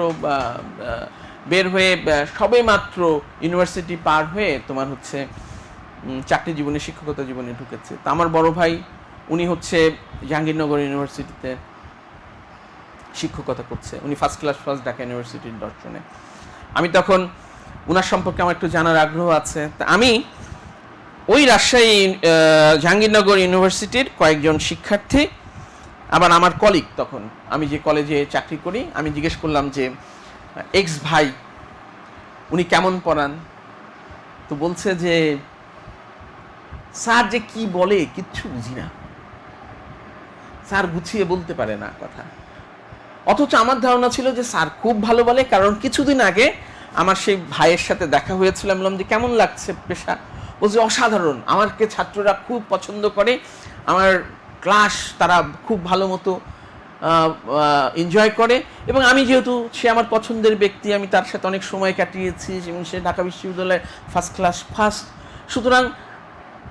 বের হয়ে, সবে মাত্র ইউনিভার্সিটি পার হয়ে তোমার হচ্ছে চাকরি জীবনে, শিক্ষকতা জীবনে ঢুকেছে। তা আমার বড় ভাই উনি হচ্ছে জাহাঙ্গীরনগর ইউনিভার্সিটিতে শিক্ষকতা করছে, উনি ফার্স্ট ঢাকা ইউনিভার্সিটির দর্শনে। আমি তখন ওনার সম্পর্কে আমার একটু জানার আগ্রহ আছে। তা আমি ওই রাজশাহী জাহাঙ্গীরনগর ইউনিভার্সিটির কয়েকজন শিক্ষার্থী আবার আমার কলিগ, তখন আমি যে কলেজে চাকরি করি, আমি জিজ্ঞেস করলাম যে এক্স ভাই উনি কেমন পড়ান? তো বলছে যে স্যার যে কি বলে কিচ্ছু বুঝি না, স্যার গুছিয়ে বলতে পারে না কথা। অথচ আমার ধারণা ছিল যে স্যার খুব ভালো বলে, কারণ কিছুদিন আগে আমার সেই ভাইয়ের সাথে দেখা হয়েছিল। আমি বললাম যে কেমন লাগছে পেশা? বলছে অসাধারণ, আমাকে ছাত্ররা খুব পছন্দ করে, আমার ক্লাস তারা খুব ভালো মতো এনজয় করে, এবং আমি যেহেতু সে আমার পছন্দের ব্যক্তি, আমি তার সাথে অনেক সময় কাটিয়েছি এবং সে ঢাকা বিশ্ববিদ্যালয়ের ফার্স্ট ক্লাস ফার্স্ট, সুতরাং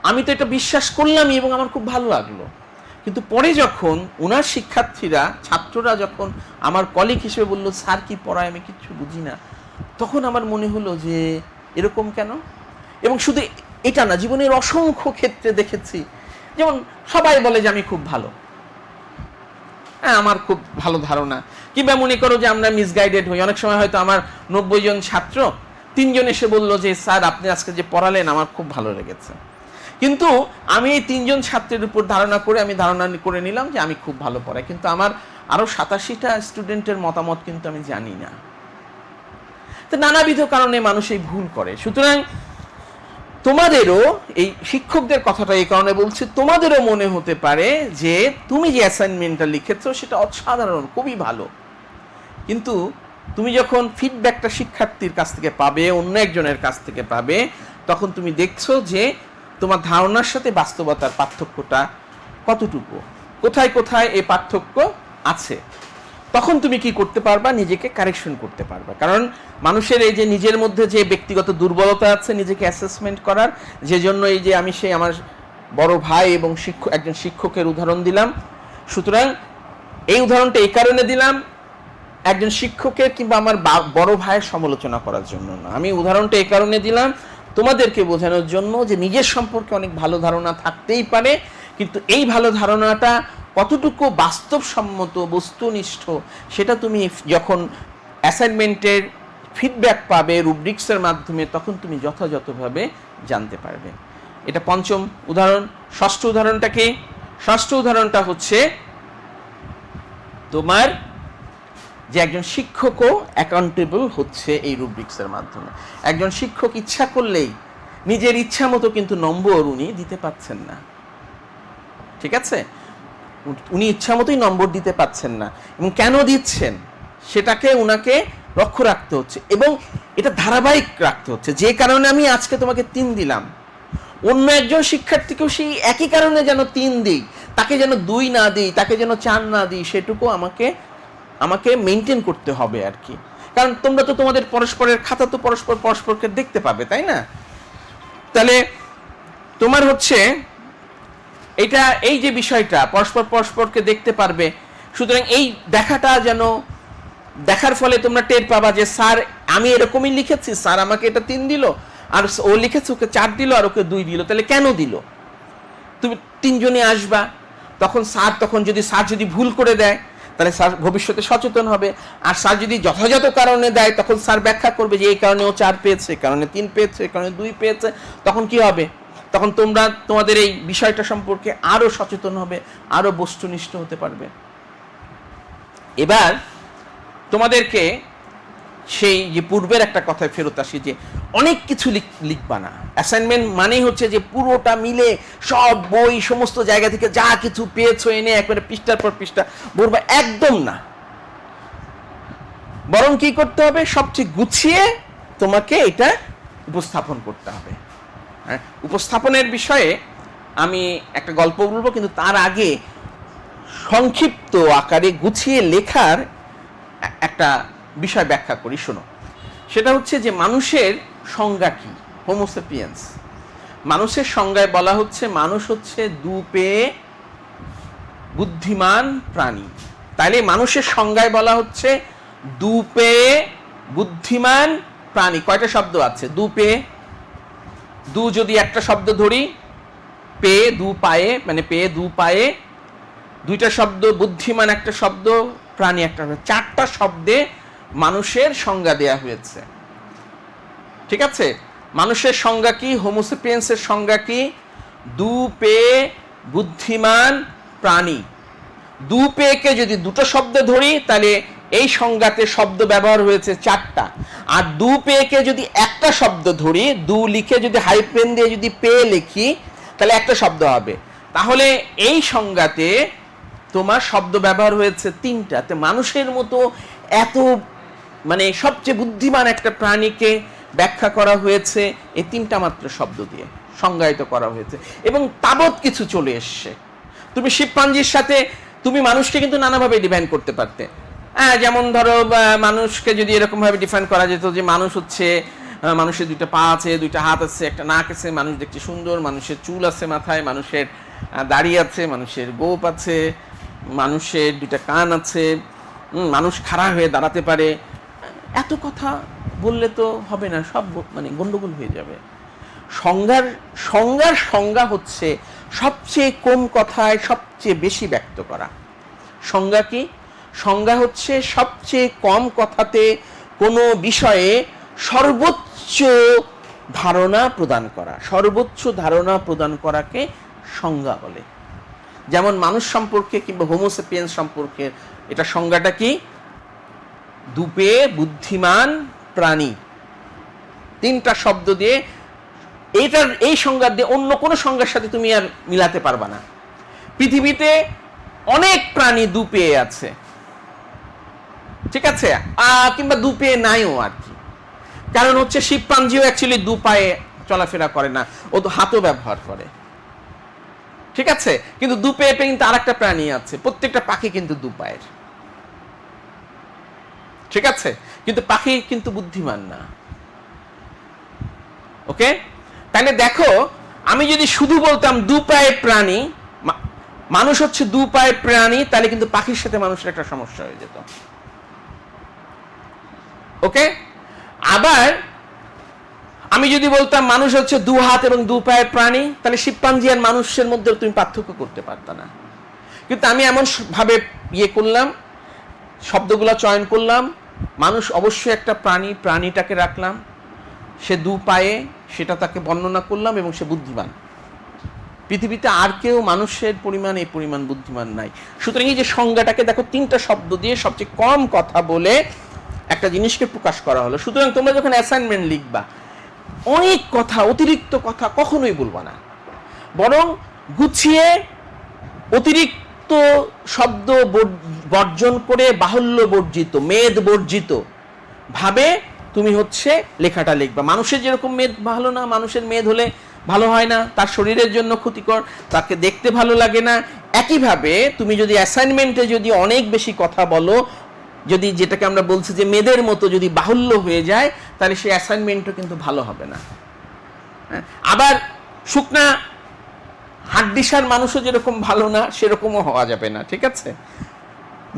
আমি তো এটা বিশ্বাস করলামই এবং আমার খুব ভালো লাগলো। কিন্তু পরে যখন ওনার শিক্ষার্থীরা, ছাত্ররা যখন আমার কলিগ হিসেবে বললো স্যার কি পড়ায় আমি কিচ্ছু বুঝি না, তখন আমার মনে হলো যে এরকম কেন? এবং শুধু এটা না, জীবনের অসংখ্য ক্ষেত্রে দেখেছি, যেমন সবাই বলে যে আমি খুব ভালো, হ্যাঁ আমার খুব ভালো ধারণা, কিংবা মনে করো যে আমরা মিসগাইডেড হই। অনেক সময় হয়তো আমার 90 জন ছাত্র 3 জন এসে বললো যে স্যার আপনি আজকে যে পড়ালেন আমার খুব ভালো লেগেছে, কিন্তু আমি এই 3 জন ছাত্রের উপর ধারণা করে নিলাম যে আমি খুব ভালো পড়াই, কিন্তু আমার আরো 87টা স্টুডেন্টের মতামত কিন্তু আমি জানি না। তো নানাবিধ কারণে মানুষ এই ভুল করে। সুতরাং তোমাদেরও, এই শিক্ষকদের কথাটা এই কারণে বলছি, তোমাদেরও মনে হতে পারে যে তুমি যে অ্যাসাইনমেন্টটা লিখেছো সেটা অসাধারণ, খুবই ভালো, কিন্তু তুমি যখন ফিডব্যাকটা শিক্ষার্থীর কাছ থেকে পাবে, অন্য একজনের কাছ থেকে পাবে, তখন তুমি দেখছো যে তোমার ধারণার সাথে বাস্তবতার পার্থক্যটা কতটুকু, কোথায় কোথায় এই পার্থক্য আছে। তখন তুমি কি করতে পারবা? নিজেকে কারেকশন করতে পারবা। কারণ মানুষের এই যে নিজের মধ্যে যে ব্যক্তিগত দুর্বলতা আছে নিজেকে অ্যাসেসমেন্ট করার, যে জন্য এই যে আমি সেই আমার বড় ভাই এবং একজন শিক্ষকের উদাহরণ দিলাম। সুতরাং এই উদাহরণটা এই কারণে দিলাম, একজন শিক্ষকের কিংবা আমার বড় ভাইয়ের সমালোচনা করার জন্য না। আমি উদাহরণটা এই কারণে দিলাম তোমাদেরকে বোঝানোর জন্য যে নিজের সম্পর্কে অনেক ভালো ধারণা থাকতেই পারে, কিন্তু এই ভালো ধারণাটা কতটুকু বাস্তবসম্মত, বস্তুনিষ্ঠ, সেটা তুমি যখন অ্যাসাইনমেন্টের ফিডব্যাক পাবে রুব্রিক্সের মাধ্যমে, তখন তুমি যথাযথভাবে জানতে পারবে। এটা পঞ্চম উদাহরণ। ষষ্ঠ উদাহরণটা কি? ষষ্ঠ উদাহরণটা হচ্ছে তোমার যে একজন শিক্ষকও অ্যাকাউন্টেবল হচ্ছে এই রুব্রিক্সের মাধ্যমে। একজন শিক্ষক ইচ্ছা করলেই নিজের ইচ্ছা মতো কিন্তু নম্বর উনি দিতে পাচ্ছেন না, ঠিক আছে? উনি ইচ্ছা মতোই নম্বর দিতে পাচ্ছেন না, এবং কেন দিচ্ছেন সেটাকে উনাকে লক্ষ্য রাখতে হচ্ছে এবং এটা ধারাবাহিক রাখতে হচ্ছে। যে কারণে আমি আজকে তোমাকে 3 দিলাম, অন্য একজন শিক্ষার্থীকেও সেই একই কারণে যেন 3 দিই, তাকে যেন 2 না দিই, তাকে যেন 4 না দিই, সেটুকু আমাকে মেনটেন করতে হবে আর কি। কারণ তোমরা তো তোমাদের পরস্পরের খাতা তো পরস্পরকে দেখতে পাবে, তাই না? তাহলে তোমার হচ্ছে এটা, এই যে বিষয়টা পরস্পরকে দেখতে পারবে, সুতরাং এই দেখাটা যেন, দেখার ফলে তোমরা টের পাবা যে স্যার আমি এরকমই লিখেছি, স্যার আমাকে এটা 3 দিল, আর ও লিখেছে ওকে 4 দিল আর ওকে 2 দিল, তাহলে কেন দিল? তুমি 3 জনে আসবা, তখন যদি স্যার যদি ভুল করে দেয় তাহলে স্যার ভবিষ্যতে সচেতন হবে, আর স্যার যদি যথাযথ কারণে দেয় তখন স্যার ব্যাখ্যা করবে যে এই কারণে ও 4 পেয়েছে, এই কারণে 3 পেয়েছে, এই কারণে 2 পেয়েছে। তখন কি হবে? তখন তোমরা তোমাদের এই বিষয়টা সম্পর্কে আরো সচেতন হবে, আরো বস্তুনিষ্ঠ হতে পারবে। এবার তোমাদেরকে সেই যে পূর্বের একটা কথায় ফেরত আসি যে অনেক কিছু লিখবা না। অ্যাসাইনমেন্ট মানেই হচ্ছে যে পুরোটা মিলে সব বই সমস্ত জায়গা থেকে যা কিছু পেয়েছো এনে একবারে পৃষ্ঠার পর পৃষ্ঠা বলবা, একদম না। বরং কি করতে হবে? সবচেয়ে গুছিয়ে তোমাকে এটা উপস্থাপন করতে হবে। উপস্থাপনের বিষয়ে আমি একটা গল্প বলবো, কিন্তু তার আগে সংক্ষিপ্ত আকারে গুছিয়ে লেখার একটা বিষয় ব্যাখ্যা করি, শোনো। সেটা হচ্ছে যে মানুষের সংজ্ঞা কি? হোমোসেপিয়েন্স। মানুষের সংজ্ঞায় বলা হচ্ছে মানুষ হচ্ছে দুপেয়ে বুদ্ধিমান প্রাণী। তাইলে মানুষের সংজ্ঞায় বলা হচ্ছে দুপেয়ে বুদ্ধিমান প্রাণী। কয়টা শব্দ আছে? দুপেয়ে, দু যদি একটা শব্দ ধরি, পেয়ে 2 পায়ে, মানে পেয়ে 2 পায়ে, 2টা শব্দ, বুদ্ধিমান একটা শব্দ, প্রাণী একটা, 4টা শব্দে মানুষের সংজ্ঞা দেয়া হয়েছে, ঠিক আছে? মানুষের সংজ্ঞা কি? হোমোসেপিয়েন্সের সংজ্ঞা কি? দুপেয়ে বুদ্ধিমান প্রাণী। দু পেকে যদি দুটো শব্দ ধরি তাহলে এই সংজ্ঞাতে শব্দ ব্যবহার হয়েছে 4টা, আর দু পেকে যদি একটা শব্দ ধরি, দু লিখে যদি হাইপেন দিয়ে যদি পে লিখি তাহলে একটা শব্দ হবে। তাহলে এই সংজ্ঞাতে তোমার শব্দ ব্যবহার হয়েছে 3টা। মানুষের মতো এত মানে সবচেয়ে বুদ্ধিমান একটা প্রাণীকে ব্যাখ্যা করা হয়েছে এই 3টা মাত্র শব্দ দিয়ে, সংজ্ঞায়িত করা হয়েছে, এবং তাবৎ কিছু চলে এসছে। তুমি শিম্পাঞ্জির সাথে তুমি মানুষকে কিন্তু নানাভাবে ডিফাইন করতে পারতে। হ্যাঁ, যেমন ধরো মানুষকে যদি এরকম ভাবে ডিফাইন করা যেত যে মানুষ হচ্ছে, মানুষের 2টা পা আছে, 2টা হাত আছে, একটা নাক আছে, মানুষ দেখতে সুন্দর, মানুষের চুল আছে মাথায়, মানুষের দাড়ি আছে, মানুষের গোপ আছে, মানুষের 2টা কান আছে, মানুষ খাড়া হয়ে দাঁড়াতে পারে। এত কথা বললে তো হবে না, সব মানে গন্ডগোল হয়ে যাবে। সংজ্ঞার সংজ্ঞা হচ্ছে সবচেয়ে কম কথায় সবচেয়ে বেশি ব্যক্ত করা। সংজ্ঞা কি? সংজ্ঞা হচ্ছে সবচেয়ে কম কথাতে কোনো বিষয়ে সর্বোচ্চ ধারণা প্রদান করা। সর্বোচ্চ ধারণা প্রদান করাকে সংজ্ঞা বলে। যেমন মানুষ সম্পর্কে কিংবা হোমোসেপিয়েন্স সম্পর্কে এটা সংজ্ঞাটা কি? দুপে বুদ্ধিমান প্রাণী। 3টা শব্দ দিয়ে এই সংজ্ঞা দিয়ে অন্য কোনো সংজ্ঞার সাথে তুমি আর মিলাতে পারবা না। পৃথিবীতে অনেক প্রাণী দুপে আছে, ঠিক আছে, কিংবা দুপে নাইও আর কি। কারণ হচ্ছে শিম্পাঞ্জিও অ্যাকচুয়ালি 2 পায়ে চলাফেরা করে না, ও তো হাতও ব্যবহার করে, ঠিক আছে। কিন্তু 2 পায়ে কিন্তু আরেকটা প্রাণী আছে, প্রত্যেকটা পাখি কিন্তু 2 পায়ের, ঠিক আছে, কিন্তু পাখি কিন্তু বুদ্ধিমান না। ওকে, তাহলে দেখো, আমি যদি শুধু বলতাম 2 পায়ের প্রাণী, মানুষ হচ্ছে 2 পায়ের প্রাণী, তাহলে কিন্তু পাখির সাথে মানুষের একটা সমস্যা হয়ে যেত। ওকে, আবার আমি যদি বলতাম মানুষ হচ্ছে 2 হাত এবং 2 পায়ের প্রাণী, তাহলে শিম্পাঞ্জি আর মানুষের মধ্যে তুমি পার্থক্য করতে পারতা না। কিন্তু আমি এমন ভাবে করলাম, শব্দগুলো চয়ন করলাম, মানুষ অবশ্যই একটা প্রাণী, প্রাণীটাকে রাখলাম, সে 2 পায়ে, সেটা তাকে বর্ণনা করলাম, এবং সে বুদ্ধিমান। পৃথিবীতে আর কেউ মানুষের পরিমাণ এই পরিমাণ বুদ্ধিমান নাই। সুতরাং এই যে সংজ্ঞাটাকে দেখো, 3টা শব্দ দিয়ে সবচেয়ে কম কথা বলে একটা জিনিসকে প্রকাশ করা হলো। সুতরাং তোমরা যখন অ্যাসাইনমেন্ট লিখবা, অনেক কথা, অতিরিক্ত কথা কখনোই বলবা না, বরং গুছিয়ে অতিরিক্ত শব্দ বর্জন করে, বাহুল্য বর্জিত, মেদ বর্জিত ভাবে তুমি হচ্ছে লেখাটা লিখবা। মানুষের যেরকম মেদ ভালো না, মানুষের মেদ হলে ভালো হয় না, তার শরীরের জন্য ক্ষতিকর, তাকে দেখতে ভালো লাগে না। একইভাবে তুমি যদি অ্যাসাইনমেন্টে যদি অনেক বেশি কথা বলো, যদি যেটাকে আমরা বলছি যে মেদের মতো যদি বাহুল্য হয়ে যায়, তাহলে সেই অ্যাসাইনমেন্টও কিন্তু ভালো হবে না। আবার শুকনা হাড্ডিসার মানুষও যেরকম ভালো না, সেরকমও হওয়া যাবে না, ঠিক আছে।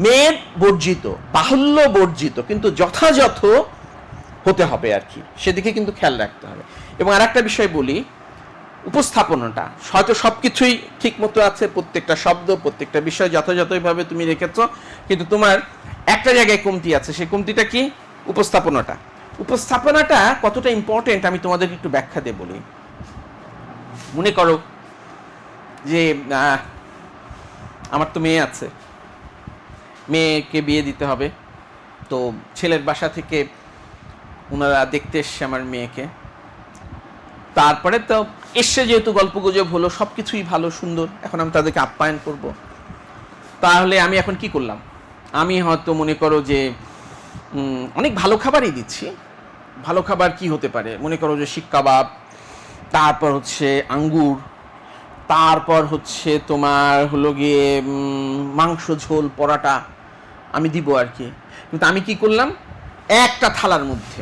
মেদ বর্জিত, বাহুল্য বর্জিত, কিন্তু যথাযথ হতে হবে আর কি, সেদিকে কিন্তু খেয়াল রাখতে হবে। এবং আর একটা বিষয় বলি, উপস্থাপনাটা হয়তো সবকিছুই ঠিক মতো আছে, প্রত্যেকটা শব্দ, প্রত্যেকটা বিষয় যথাযথভাবে তুমি রেখেছো, কিন্তু তোমার একটা জায়গায় কমতি আছে। সেই কমতিটা কি? উপস্থাপনাটা। উপস্থাপনাটা কতটা ইম্পর্টেন্ট আমি তোমাদেরকে একটু ব্যাখ্যা দিয়ে বলি। মনে করো যে আমার তো মেয়ে আছে, মেয়েকে বিয়ে দিতে হবে, তো ছেলের বাসা থেকে ওনারা দেখতে এসছে আমার মেয়েকে। তারপরে তো এসছে, যেহেতু গল্পগুজব হলো, সব কিছুই ভালো সুন্দর, এখন আমি তাদেরকে আপ্যায়ন করব। তাহলে আমি এখন কি করলাম? আমি হয়তো মনে করো যে অনেক ভালো খাবারই দিচ্ছি। ভালো খাবার কি হতে পারে? মনে করো যে শিক কাবাব, তারপর হচ্ছে আঙ্গুর, তারপর হচ্ছে তোমার হলো গিয়ে মাংস ঝোল, পরাটা আমি দিব আর কি। কিন্তু আমি কি করলাম? একটা থালার মধ্যে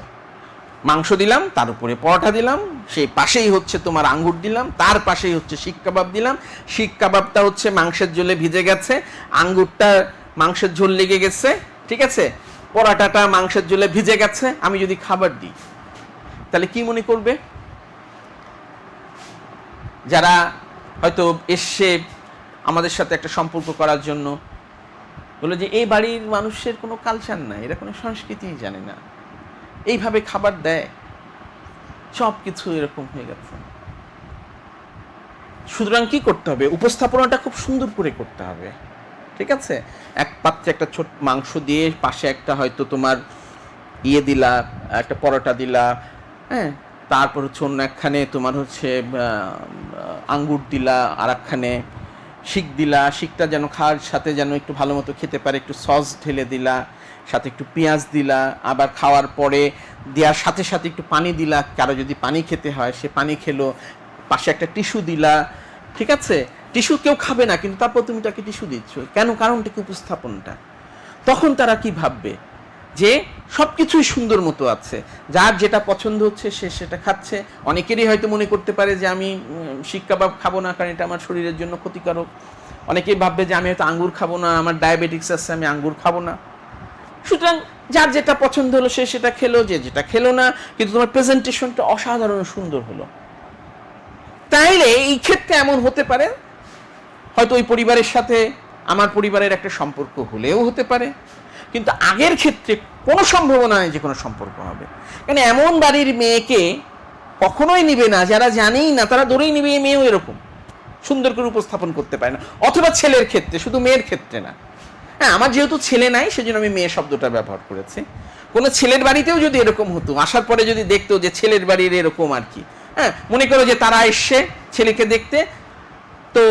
মাংস দিলাম, তার উপরে পরোটা দিলাম, সেই পাশেই হচ্ছে তোমার আঙ্গুর দিলাম, তার পাশেই হচ্ছে শিক কাবাব দিলাম। শিক কাবাবটা হচ্ছে মাংসের ঝোলে ভিজে গেছে, আঙ্গুরটা মাংসের ঝোল লেগে গেছে, ঠিক আছে, পরোটাটা মাংসের ঝোলে ভিজে গেছে। আমি যদি খাবার দিই, তাহলে কি মনে করবে? যারা হয়তো এসছে আমাদের সাথে একটা সম্পর্ক করার জন্য, বলে যে এই বাড়ির মানুষের কোনো কালচার নাই, এরা কোনো সংস্কৃতিই জানে না, এইভাবে খাবার দেয়, সব কিছু এরকম হয়ে গেছে। সুতরাং কি করতে হবে? উপস্থাপনাটা খুব সুন্দর করে করতে হবে, ঠিক আছে? এক পাত্রে একটা ছোট মাংস দিয়ে পাশে একটা হয়তো তোমার দিলা, একটা পরোটা দিলা, হ্যাঁ, তারপর হচ্ছে অন্য একখানে তোমার হচ্ছে আঙ্গুর দিলা, আর একখানে শিক দিলা, শিকটা যেন খাওয়ার সাথে যেন একটু ভালো মতো খেতে পারে, একটু সস ঢেলে দিলা, সাথে একটু পেঁয়াজ দিলা, আবার খাওয়ার পরে দেওয়ার সাথে সাথে একটু পানি দিলা, কারো যদি পানি খেতে হয় সে পানি খেলো, পাশে একটা টিস্যু দিলা, ঠিক আছে? টিস্যু কেউ খাবে না, কিন্তু তারপর তুমি তাকে টিস্যু দিচ্ছ কেন? কারণটা কি? উপস্থাপনটা। তখন তারা কি ভাববে? যে সব কিছুই সুন্দর মতো আছে, যার যেটা পছন্দ হচ্ছে সে সেটা খাচ্ছে। অনেকেরই হয়তো মনে করতে পারে যে আমি শিক কাবাব খাবো না, কারণ এটা আমার শরীরের জন্য ক্ষতিকারক। অনেকেই ভাববে যে আমি হয়তো আঙ্গুর খাবো না, আমার ডায়াবেটিক্স আছে, আমি আঙ্গুর খাবো না। সুতরাং যার যেটা পছন্দ হলো সে সেটা খেলো, যে যেটা খেলো না, কিন্তু তোমার প্রেজেন্টেশনটা অসাধারণ সুন্দর হলো। তাইলে এই ক্ষেত্রে এমন হতে পারে, হয়তো ওই পরিবারের সাথে আমার পরিবারের একটা সম্পর্ক হলেও হতে পারে, কিন্তু আগের ক্ষেত্রে কোনো সম্ভাবনা নেই যে কোনো সম্পর্ক হবে। কারণ এমন বাড়ির মেয়েকে কখনোই নিবে না যারা জানেই না, তারা ধরেই নিবে এই মেয়েও এরকম সুন্দর করে উপস্থাপন করতে পারে না। অথবা ছেলের ক্ষেত্রে, শুধু মেয়ের ক্ষেত্রে না। হ্যাঁ, আমার যেহেতু ছেলে নাই সেজন্য আমি মেয়ে শব্দটা ব্যবহার করেছি। কোনো ছেলের বাড়িতেও যদি এরকম হতো, আসার পরে যদি দেখতো যে ছেলের বাড়ির এরকম আর কি, হ্যাঁ, মনে করো যে তারা এসছে ছেলেকে দেখতে, তো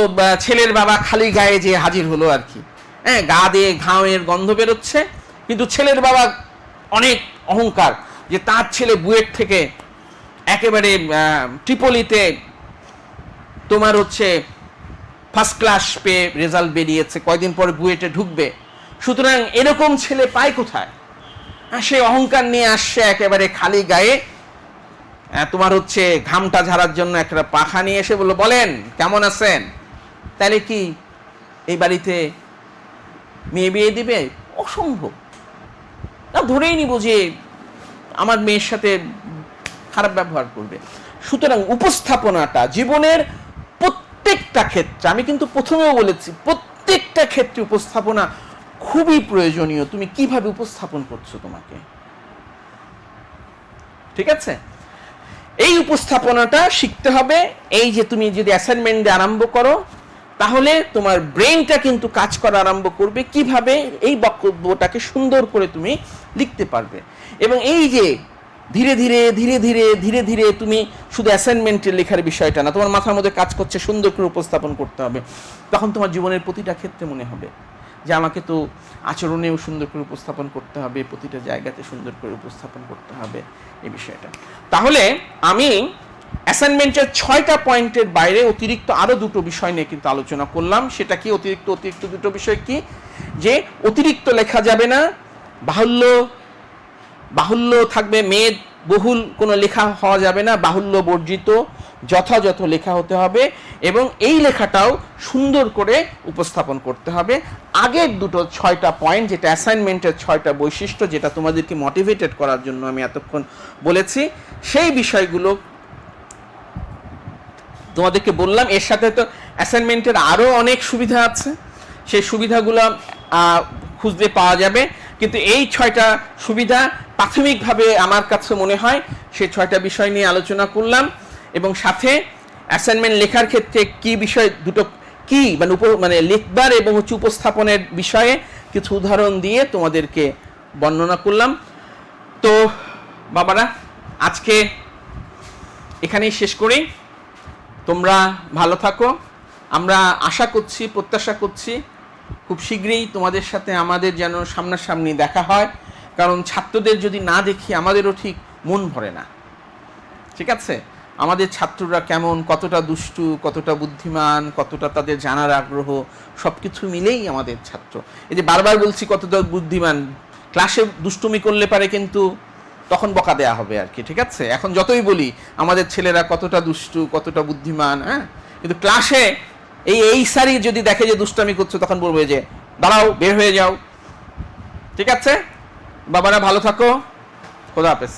ছেলের বাবা খালি গায়ে যে হাজির হলো আর কি, হ্যাঁ, গা দিয়ে ঘামের গন্ধ বেরোচ্ছে, কিন্তু ছেলের বাবা অনেক অহংকার যে তার ছেলে বুয়েট থেকে একেবারে ট্রিপলিতে তোমার হচ্ছে ফার্স্ট ক্লাস পেয়ে রেজাল্ট বেরিয়েছে, কয়দিন পরে বুয়েটে ঢুকবে। সুতরাং এরকম ছেলে পায় কোথায়? সে অহংকার নিয়ে আসছে একেবারে খালি গায়ে, তোমার হচ্ছে ঘামটা ঝাড়ার জন্য একটা পাখা নিয়ে এসে বললো, বলেন কেমন আছেন? তাহলে কি এই বাড়িতে মেয়ে বিয়ে দিবে? অসম্ভব। তা ধরেই নিব যে আমার মেয়ের সাথে খারাপ ব্যবহার করবে। সুতরাং উপস্থাপনাটা জীবনের প্রত্যেকটা ক্ষেত্রে, আমি কিন্তু প্রথমেও বলেছি, প্রত্যেকটা ক্ষেত্রে উপস্থাপনা খুবই প্রয়োজনীয়। তুমি কিভাবে উপস্থাপন করছো তোমাকে, ঠিক আছে? এই উপস্থাপনাটা শিখতে হবে। এই যে তুমি যদি অ্যাসাইনমেন্ট দিয়ে আরম্ভ করো, তাহলে তোমার ব্রেনটা কিন্তু কাজ করা আরম্ভ করবে কিভাবে এই বক্তব্যটাকে সুন্দর করে তুমি লিখতে পারবে। এবং এই যে ধীরে ধীরে ধীরে ধীরে ধীরে ধীরে তুমি শুধু অ্যাসাইনমেন্টের লেখার বিষয়টা না, তোমার মাথার মধ্যে কাজ করছে সুন্দর করে উপস্থাপন করতে হবে। তখন তোমার জীবনের প্রতিটা ক্ষেত্রে মনে হবে যে আমাকে তো আচরণেও সুন্দর করে উপস্থাপন করতে হবে, প্রতিটা জায়গাতে সুন্দর করে উপস্থাপন করতে হবে এই বিষয়টা। তাহলে আমি অ্যাসাইনমেন্টের 6টা পয়েন্টের বাইরে অতিরিক্ত আরও দুটো বিষয় নিয়ে কিন্তু আলোচনা করলাম। সেটা কি? অতিরিক্ত দুটো বিষয় কি? যে অতিরিক্ত লেখা যাবে না, বাহুল্য থাকবে, মেদ বহুল কোনো লেখা হওয়া যাবে না, বাহুল্য বর্জিত, যথাযথ লেখা হতে হবে, এবং এই লেখাটাও সুন্দর করে উপস্থাপন করতে হবে। আগের দুটো 6টা পয়েন্ট, যেটা অ্যাসাইনমেন্টের 6টা বৈশিষ্ট্য, যেটা তোমাদেরকে মোটিভেটেড করার জন্য আমি এতক্ষণ বলেছি, সেই বিষয়গুলো তোমাদেরকে বললাম। এর সাথে তো অ্যাসাইনমেন্টের আরও অনেক সুবিধা আছে, সেই সুবিধাগুলো খুঁজতে পাওয়া যাবে, কিন্তু এই 6টা সুবিধা প্রাথমিকভাবে আমার কাছে মনে হয় সেই 6টা বিষয় নিয়ে আলোচনা করলাম। এবং সাথে অ্যাসাইনমেন্ট লেখার ক্ষেত্রে কি বিষয় দুটো কি মানে লিখবার এবং হচ্ছে উপস্থাপনের বিষয়ে কিছু উদাহরণ দিয়ে তোমাদেরকে বর্ণনা করলাম। তো বাবারা, আজকে এখানেই শেষ করি। তোমরা ভালো থাকো। আমরা আশা করছি, প্রত্যাশা করছি খুব শীঘ্রই তোমাদের সাথে আমাদের যেন সামনাসামনি দেখা হয়, কারণ ছাত্রদের যদি না দেখি আমাদেরও ঠিক মন ভরে না, ঠিক আছে? আমাদের ছাত্ররা কেমন, কতটা দুষ্টু, কতটা বুদ্ধিমান, কতটা তাদের জানার আগ্রহ, সব কিছু মিলেই আমাদের ছাত্র। এই যে বারবার বলছি কতটা বুদ্ধিমান, ক্লাসে দুষ্টুমি করলে পারে কিন্তু তখন বকা দেয়া হবে আর কি, ঠিক আছে? এখন যতই বলি আমাদের ছেলেরা কতটা দুষ্টু, কতটা বুদ্ধিমান, হ্যাঁ, কিন্তু ক্লাসে এই স্যারই যদি দেখে যে দুষ্টামি করছো, তখন বলবে যে দাঁড়াও, বের হয়ে যাও, ঠিক আছে? বাবারা ভালো থাকো, খোদা হাফেজ।